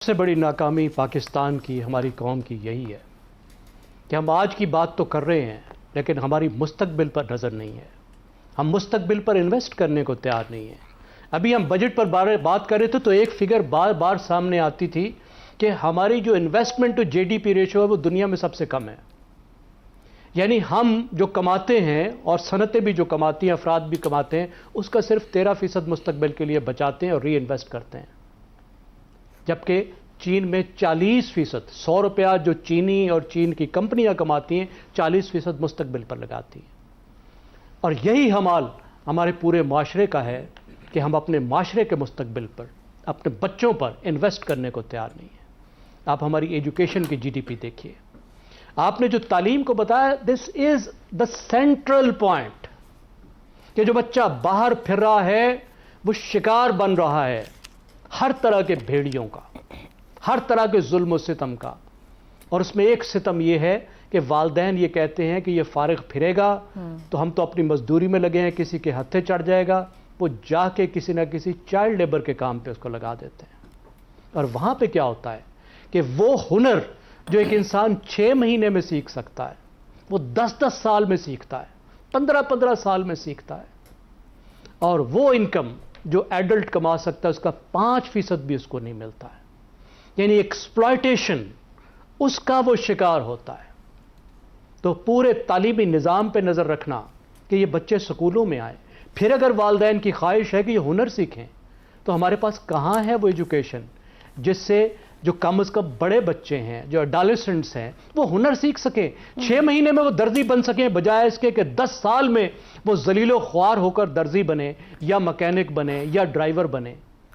सबसे बड़ी नाकामी पाकिस्तान की, हमारी कौम की यही है कि हम आज की बात तो कर रहे हैं लेकिन हमारी मुस्तकबिल पर नज़र नहीं है। हम मुस्तकबिल पर इन्वेस्ट करने को तैयार नहीं है। अभी हम बजट पर बात कर रहे थे तो एक फिगर बार बार सामने आती थी कि हमारी जो इन्वेस्टमेंट टू जीडीपी रेशो है वो दुनिया में सबसे कम है। यानी हम जो कमाते हैं और सनतें भी जो कमाती हैं, अफराद भी कमाते हैं, उसका सिर्फ 13% मुस्तकबिल के लिए बचाते हैं और री इन्वेस्ट करते हैं। जबकि चीन में 40%, 100 रुपया जो चीनी और चीन की कंपनियां कमाती हैं, 40% मुस्तकबिल पर लगाती हैं। और यही हमाल हमारे पूरे माशरे का है कि हम अपने माशरे के मुस्तकबिल पर, अपने बच्चों पर इन्वेस्ट करने को तैयार नहीं है। आप हमारी एजुकेशन की जीडीपी देखिए, आपने जो तालीम को बताया, this is the central point कि जो बच्चा बाहर फिर रहा है वो शिकार बन रहा है हर तरह के भेड़ियों का, हर तरह के जुल्म और सितम का। और उसमें एक सितम यह है कि वालिदैन ये कहते हैं कि ये फारिग फिरेगा तो हम तो अपनी मजदूरी में लगे हैं, किसी के हत्थे चढ़ जाएगा, वो जाके किसी ना किसी चाइल्ड लेबर के काम पे उसको लगा देते हैं। और वहां पे क्या होता है कि वो हुनर जो एक इंसान 6 महीने में सीख सकता है, वो 10-10 साल में सीखता है, 15-15 साल में सीखता है। और वो इनकम जो एडल्ट कमा सकता है उसका 5% भी उसको नहीं मिलता है। यानी एक्सप्लॉयटेशन, उसका वो शिकार होता है। तो पूरे तालीमी निज़ाम पे नज़र रखना कि ये बच्चे स्कूलों में आए, फिर अगर वालिदैन की ख्वाहिश है कि ये हुनर सीखें तो हमारे पास कहाँ है वो एजुकेशन जिससे जो कम अज़ कम बड़े बच्चे हैं, जो एडोलेसेंट्स हैं, वो हुनर सीख सकें, 6 महीने में वो दर्जी बन सकें, बजाय इसके कि 10 साल में वो जलीलो ख्वार होकर दर्जी बने या मैकेनिक बने या ड्राइवर बने।